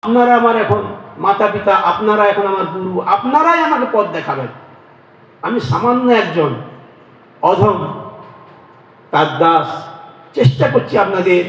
আপনারা আমার এখন মাতা পিতা, আপনারা এখন আমার গুরু, আপনারাই আমাকে পথ দেখাবেন। আমি সামান্য একজন অধম তার দাস, চেষ্টা করছি আপনাদের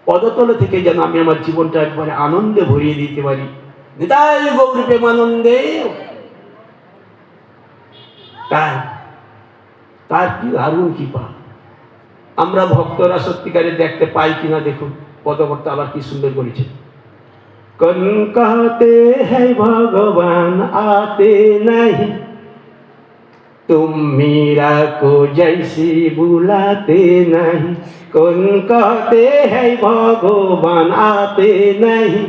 পদতলে থেকে যেন আমি আমার জীবনটা একবারে আনন্দে ভরিয়ে দিতে পারি। নিতাই গৌর প্রেমানন্দে। তাই তার কি দারুণ কৃপা, আমরা ভক্তরা সত্যিকারে দেখতে পাই কিনা দেখুন। পদকর্তা আবার কি সুন্দর করেছে। कौन कहते हैं भगवान आते नहीं, तुम मीरा को जैसी बुलाते नहीं। कौन कहते हैं भगवान आते नहीं,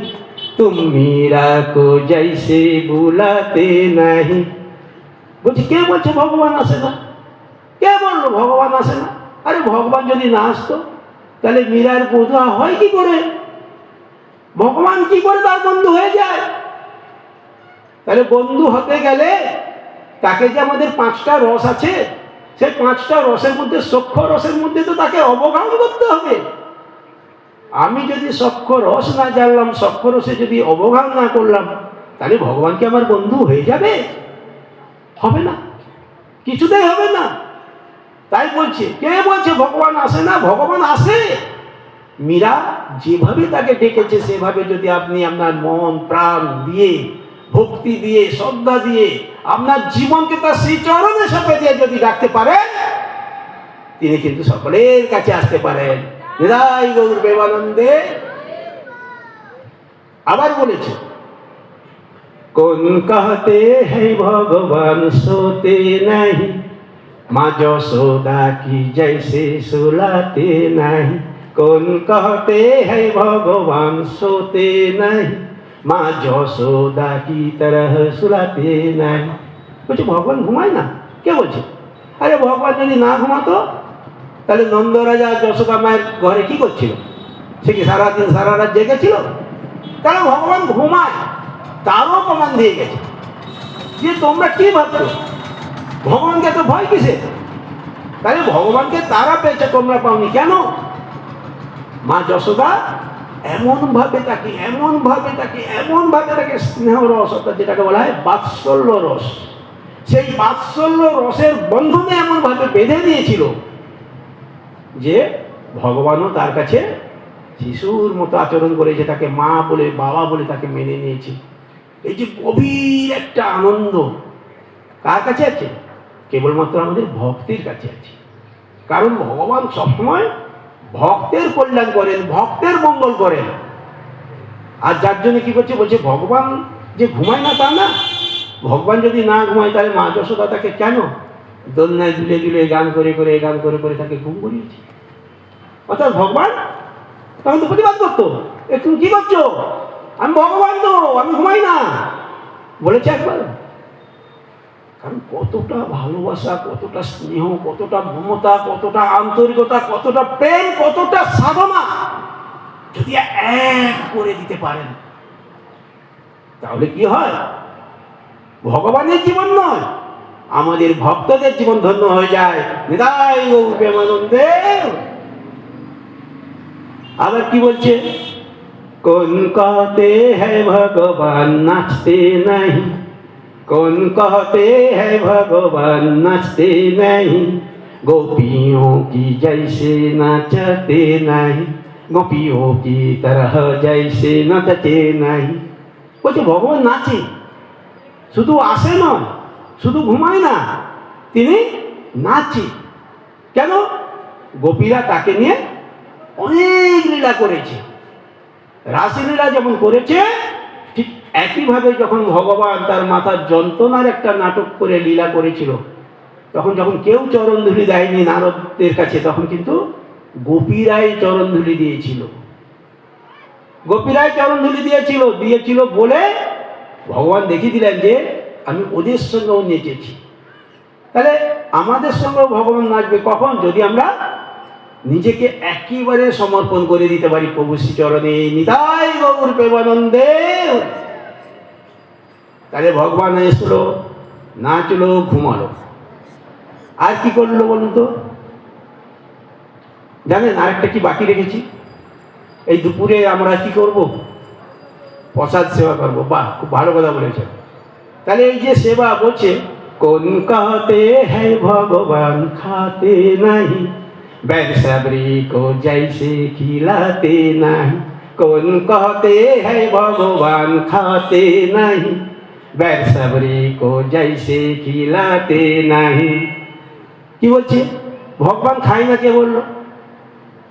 तुम मीरा को जैसे बुलाते नहीं। বলছি কে বলছে ভগবান আসে না? কে বললো ভগবান আসে না? আরে ভগবান যদি না আসতো তাহলে মীরার বোধা হয় কি করে? ভগবান কি করে তার বন্ধু হয়ে যায়? তাহলে বন্ধু হতে গেলে তাকে যে আমাদের 5টা রস আছে, সেই 5টা রসের মধ্যে সখ্য রসের মধ্যে তো তাকে অবগাহন করতে হবে। আমি যদি সখ্য রস না জানলাম, সখ্য রসে যদি অবগাহন না করলাম, তাহলে ভগবান কি আমার বন্ধু হয়ে যাবে? হবে না, কিছুতেই হবে না। তাই বলছে, কে বলছে ভগবান আসে না? ভগবান আসে। মীরা যেভাবে তাকে ডেকেছে সেভাবে যদি আপনি আপনার মন প্রাণ দিয়ে, ভক্তি দিয়ে, শ্রদ্ধা দিয়ে, আপনার জীবনকে তার শ্রীচরণে সঁপে দিয়ে যদি ডাকতে পারেন, তিনি কিন্তু সকলের কাছে আসতে পারেন। নিতাই গৌর প্রেমানন্দে। আবার বলেছে, কোন कहते हैं भगवान सोते नहीं, माँ यशोदा की जैसे सुलाते नहीं। कौन कहते हैं भगवान सोते नहीं, माँ यशोदा की तरह सुलाते नहीं। বলছে ভগবান ঘুমায় না? কে বলছে? আরে ভগবান যদি না ঘুমাতো তাহলে নন্দরাজা যশোদা মায়ের ঘরে কি করছিল? সে কি সারাদিন সারা রাত জেগেছিল? কারণ ভগবান ঘুমায়, তারও প্রমাণ দিয়ে গেছে। যে তোমরা কি ভাবছো ভগবানকে তো ভয় কিসে? তাহলে ভগবানকে তারা পেয়েছে, তোমরা পাওনি কেন? মা যশোদা এমনভাবে তাকে স্নেহ রস, অর্থাৎ যেটাকে বলা হয় বাৎসল্য রস, সেই বাৎসল্য রসের বন্ধনে এমনভাবে বেঁধে দিয়েছিল যে ভগবানও তার কাছে শিশুর মতো আচরণ করেছে, তাকে মা বলে বাবা বলে তাকে মেনে নিয়েছে। এই যে গভীর একটা আনন্দ কার কাছে আছে? কেবলমাত্র আমাদের ভক্তির কাছে আছে। কারণ ভগবান সবসময় ভক্তের কল্যাণ করেন, ভক্তের মঙ্গল করেন। আর যার জন্য কি করছে? বলছে ভগবান যে ঘুমায় না তা না। ভগবান যদি না ঘুমায় তাহলে মা যশোদা তাকে কেন দোলনায় দুলে দুলে গান করে করে তাকে ঘুম করিয়েছে। অর্থাৎ ভগবান তখন তো প্রতিবাদ করতো, তুমি কি করছো? আমি ভগবান তো, আমি ঘুমাই না বলেছে একবার। কারণ কতটা ভালোবাসা, কতটা স্নেহ, কতটা মমতা, কতটা আন্তরিকতা, কতটা প্রেম, কতটা সাধনা যদি এক করে দিতে পারেন, তাহলে কি হয়? ভগবানের জীবন নয়, আমাদের ভক্তদের জীবন ধন্য হয়ে যায়। নিতাই গৌর প্রেমানন্দে। আবার কি বলছে? কোন कहते हैं भगवान नाचते नहीं, कौन कहते हैं भगवान नाचते नहीं। गोपियों की जैसे नाचते नहीं, गोपियों की तरह जैसे नाचते नहीं। বলছে ভগবান নাচে, শুধু আসে নয়, শুধু ঘুমায় না, তিনি নাচে। কেন? গোপীরা তাকে নিয়ে অনেক লীলা করেছে। রাসলীলা যেমন করেছে, ঠিক একইভাবে যখন ভগবান তার মাথার যন্ত্রণার একটা নাটক করে লীলা করেছিল, তখন যখন কেউ চরণধুলি দেয়নি নারদের কাছে, তখন কিন্তু গোপীরাই চরণধুলি দিয়েছিল। গোপীরাই চরণধুলি দিয়েছিল বলে ভগবান দেখিয়ে দিলেন যে আমি ওদের সঙ্গেও নেচেছি। তাহলে আমাদের সঙ্গেও ভগবান নাচবে কখন? যদি আমরা নিজেকে একেবারে সমর্পণ করে দিতে পারি প্রভু শ্রীচরণে। নিতাই গৌর প্রেমানন্দে। তাহলে ভগবান এসলো, নাচলো, ঘুমালো, আর কি করলো বলুন তো? জানেন আরেকটা কি বাকি রেখেছি? এই দুপুরে আমরা কি করব? প্রসাদ সেবা করবো। বাহ, খুব ভালো কথা বলেছেন। তাহলে এই যে সেবা বলছে, কোন कहते हैं भगवान खाते नहीं, बैसब्री को जैसे खिलाते नहीं, कौन कहते हैं भगवान खाते नहीं, बैसब्री को जैसे खिलाते नहीं। কি বলছে? ভগবান খায় না, কে বললো?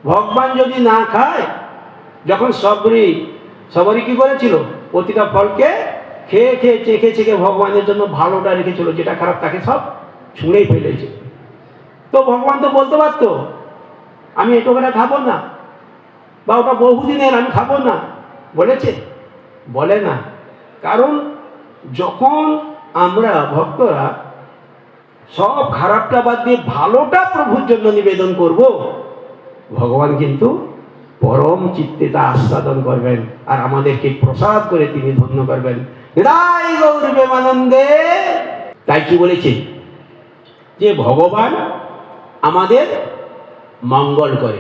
ভগবান যদি না খায়, যখন সবরই কি করেছিল? প্রতিটা ফলকে খেয়ে খেয়ে চেখে চেখে ভগবানের জন্য ভালোটা রেখেছিল, যেটা খারাপ তাকে সব ছুঁড়েই ফেলেছে। তো ভগবান তো বলতে পারতো আমি এটুকুটা খাবো না, বা ওটা বহুদিনের আমি খাবো না, বলেছে? বলে না। কারণ যখন আমরা ভক্তরা সব খারাপটা বাদ দিয়ে ভালোটা প্রভুর জন্য নিবেদন করব, ভগবান কিন্তু পরম চিত্তে তা আস্বাদন করবেন, আর আমাদেরকে প্রসাদ করে তিনি ধন্য করবেন। হৃদয় গৌর প্রেমানন্দে। তাই কি বলেছে? যে ভগবান আমাদের মঙ্গল করে,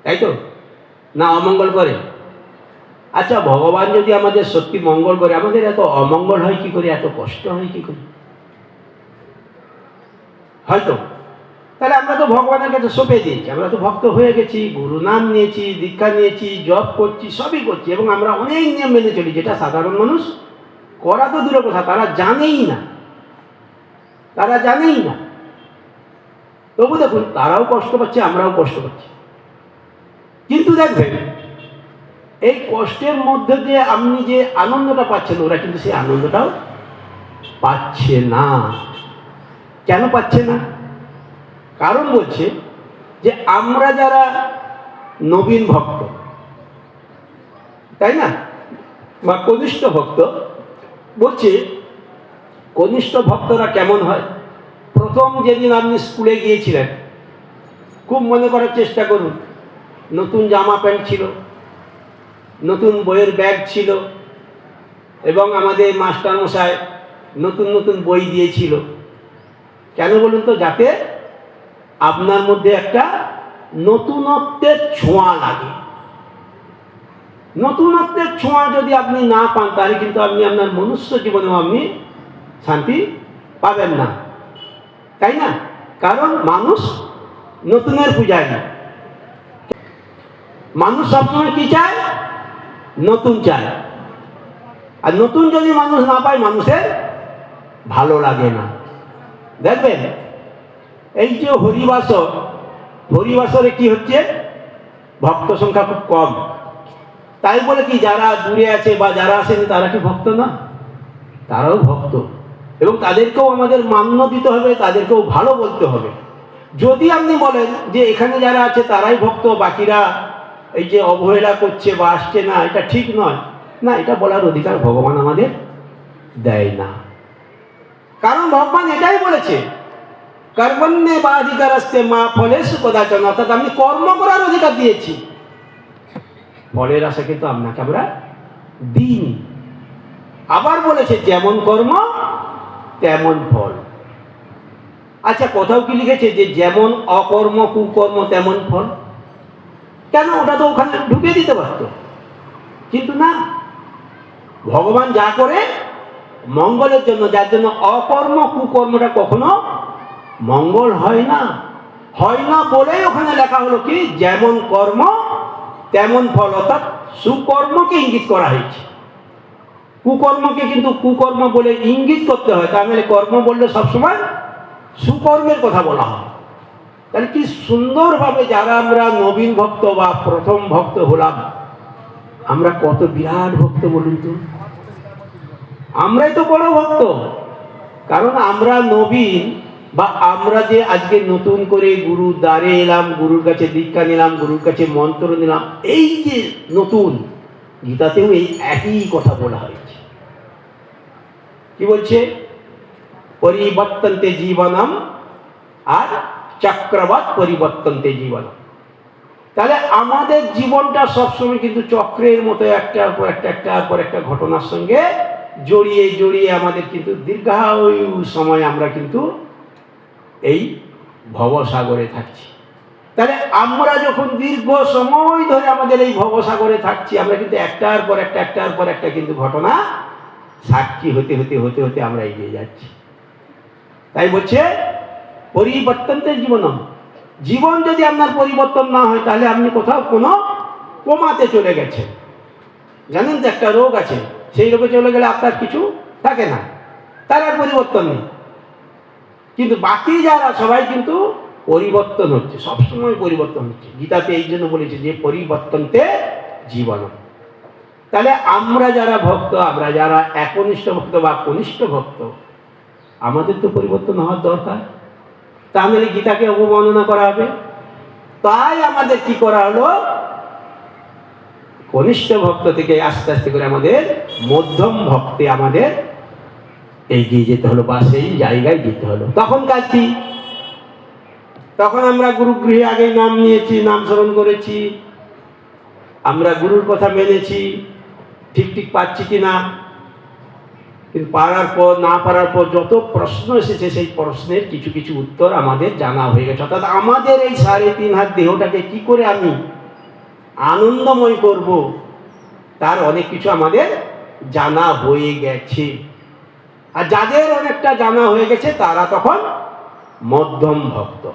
তাই তো না অমঙ্গল করে? আচ্ছা, ভগবান যদি আমাদের সত্যি মঙ্গল করে, আমাদের এত অমঙ্গল হয় কি করে, এত কষ্ট হয় কি করে? হয়তো তাহলে আমরা তো ভগবানের কাছে সঁপে দিয়েছি, আমরা তো ভক্ত হয়ে গেছি, গুরু নাম নিয়েছি, দীক্ষা নিয়েছি, জপ করছি, সবই করছি, এবং আমরা অনেক নিয়ম মেনে চলি, যেটা সাধারণ মানুষ করা তো দূরের কথা, তারা জানেই না। তবু দেখুন, তারাও কষ্ট পাচ্ছে, আমরাও কষ্ট পাচ্ছি। কিন্তু দেখবেন, এই কষ্টের মধ্যে দিয়ে আপনি যে আনন্দটা পাচ্ছেন, ওরা কিন্তু সেই আনন্দটাও পাচ্ছে না। কেন পাচ্ছে না? কারণ বলছে যে আমরা যারা নবীন ভক্ত, তাই না, বা কনিষ্ঠ ভক্ত, বলছে কনিষ্ঠ ভক্তরা কেমন হয়? প্রথম যেদিন আপনি স্কুলে গিয়েছিলেন, খুব মনে করার চেষ্টা করুন, নতুন জামা প্যান্ট ছিল, নতুন বইয়ের ব্যাগ ছিল, এবং আমাদের মাস্টারমশাই নতুন নতুন বই দিয়েছিল। কেন বলুন তো? যাতে আপনার মধ্যে একটা নতুনত্বের ছোঁয়া লাগে। নতুনত্বের ছোঁয়া যদি আপনি না পান, তাহলে কিন্তু আপনি আপনার মনুষ্য জীবনেও আপনি শান্তি পাবেন না, তাই না? কারণ মানুষ নতুনের পূজারী। মানুষ সবসময় কি চায়? নতুন চায়। আর নতুন যদি মানুষ না পায়, মানুষের ভালো লাগে না। দেখবেন, এই যে হরিবাসরে কি হচ্ছে? ভক্ত সংখ্যা খুব কম। তাই বলে কি যারা দূরে আছে বা যারা আসেনি তারা কি ভক্ত না? তারাও ভক্ত, এবং তাদেরকেও আমাদের মান্য দিতে হবে, তাদেরকেও ভালো বলতে হবে। যদি আপনি বলেন যে এখানে যারা আছে তারাই ভক্ত, বাকিরা এই যে অবহেলা করছে বা আসছে না, এটা ঠিক নয়। না, এটা বলার অধিকার ভগবান আমাদের দেয় না। কারণ ভগবান এটাই বলেছে, কর্মণ্যে বা অধিকার আসতে মা ফলেষু কদাচন, অর্থাৎ আমি কর্ম করার অধিকার দিয়েছি, ফলের আশা কিন্তু আপনাকে আমরা দিইনি। আবার বলেছে যেমন কর্ম তেমন ফল। আচ্ছা, কোথাও কি লিখেছে যে যেমন অকর্ম কুকর্ম তেমন ফল? কেন? ওটা তো ওখানে ঢুকিয়ে দিতে পারতো, কিন্তু না। ভগবান যা করে মঙ্গলের জন্য, যার জন্য অকর্ম কুকর্মটা কখনো মঙ্গল হয় না বলেই ওখানে লেখা হলো কি যেমন কর্ম তেমন ফল, অর্থাৎ সুকর্মকে ইঙ্গিত করা হয়েছে। কুকর্মকে কিন্তু কুকর্ম বলে ইঙ্গিত করতে হয়, তাহলে কর্ম বললে সবসময় সুকর্মের কথা বলা হয়। তাহলে কি সুন্দরভাবে যারা আমরা নবীন ভক্ত বা প্রথম ভক্ত হলাম, আমরা কত বিরাট ভক্ত বলুন তো। আমরাই তো বড় ভক্ত, কারণ আমরা নবীন, বা আমরা যে আজকে নতুন করে গুরুর দ্বারে এলাম, গুরুর কাছে দীক্ষা নিলাম, গুরুর কাছে মন্ত্র নিলাম, এই যে নতুন, গীতাতেও এই একই কথা বলা হয়েছে। কি বলছে? পরিবর্তন্তে জীবনম আর চক্রবৎ পরিবর্তন্তে জীবনম। তাহলে আমাদের জীবনটা সবসময় কিন্তু চক্রের মতো একটার পর একটা ঘটনার সঙ্গে জড়িয়ে আমাদের কিন্তু দীর্ঘায়ু সময় আমরা কিন্তু এই ভবসাগরে থাকছি। তাহলে আমরা যখন দীর্ঘ সময় ধরে আমাদের এই ভবসাগরে থাকছি, আমরা কিন্তু একটার পর একটা কিন্তু ঘটনা সাক্ষী হতে হতে হতে হতে আমরা এগিয়ে যাচ্ছি। তাই বলছে পরিবর্তনতে জীবন, জীবন যদি আপনার পরিবর্তন না হয় তাহলে আপনি কোথাও কোনো কোমাতে চলে গেছেন। জানেন তো একটা রোগ আছে, সেই রোগে চলে গেলে আপনার কিছু থাকে না, তার আর পরিবর্তন নেই। কিন্তু বাকি যারা সবাই কিন্তু পরিবর্তন হচ্ছে, সবসময় পরিবর্তন হচ্ছে। গীতাতে এই জন্য বলেছে যে পরিবর্তনতে জীবন। তাহলে আমরা যারা ভক্ত, আমরা যারা একনিষ্ঠ ভক্ত বা কনিষ্ঠ ভক্ত, আমাদের তো পরিবর্তন হওয়ার দরকার, তাহলে গীতাকে অবমাননা করা হবে। তাই আমাদের কি করা হলো, কনিষ্ঠ ভক্ত থেকে আস্তে আস্তে করে আমাদের মধ্যম ভক্তে আমাদের এগিয়ে যেতে হলো, বা সেই জায়গায় যেতে হলো। তখন কাজ কি? তখন আমরা গুরুগৃহে আগেই নাম নিয়েছি, নাম স্মরণ করেছি, আমরা গুরুর কথা মেনেছি, ঠিক ঠিক পাচ্ছি কি না। কিন্তু পারার পর না পারার পর যত প্রশ্ন এসেছে, সেই প্রশ্নের কিছু কিছু উত্তর আমাদের জানা হয়ে গেছে। অর্থাৎ আমাদের এই 3.5 হাত দেহটাকে কি করে আমি আনন্দময় করব, তার অনেক কিছু আমাদের জানা হয়ে গেছে। আর যাদের অনেকটা জানা হয়ে গেছে তারা তখন মধ্যম ভক্ত।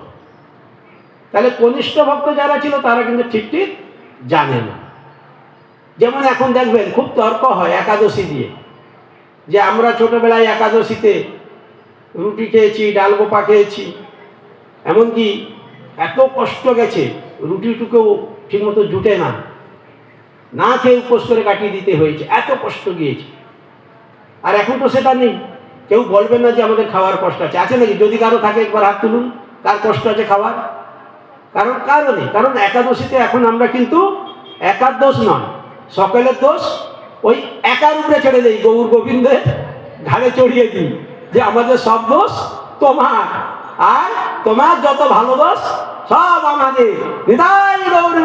তাহলে কনিষ্ঠ ভক্ত যারা ছিল তারা কিন্তু ঠিক ঠিক জানে না। যেমন এখন দেখবেন খুব তর্ক হয় একাদশী দিয়ে, যে আমরা ছোটবেলায় একাদশীতে রুটি খেয়েছি, ডাল গোপা খেয়েছি, এমনকি এত কষ্ট গেছে, রুটিটুকুও ঠিকমতো জুটে না, না খেয়ে উপোস করে কাটিয়ে দিতে হয়েছে, এত কষ্ট গিয়েছে। আর এখন তো সেটা নেই। কেউ বলবেন না যে আমাদের খাওয়ার কষ্ট আছে, আছে নাকি? যদি কারো থাকে একবার হাত তুলুন, কার কষ্ট আছে খাওয়ার? কারো নেই। কারণ একাদশীতে এখন আমরা কিন্তু একার দোষ নয়, সকলের দোষ ওই একার উপরে ছেড়ে দিই, গৌর গোবিন্দের ঘাড়ে চড়িয়ে দিই যে আমাদের সব দোষ তোমার, আর তোমার যত ভালো দোষ সব আমাদের। নিতাই গৌর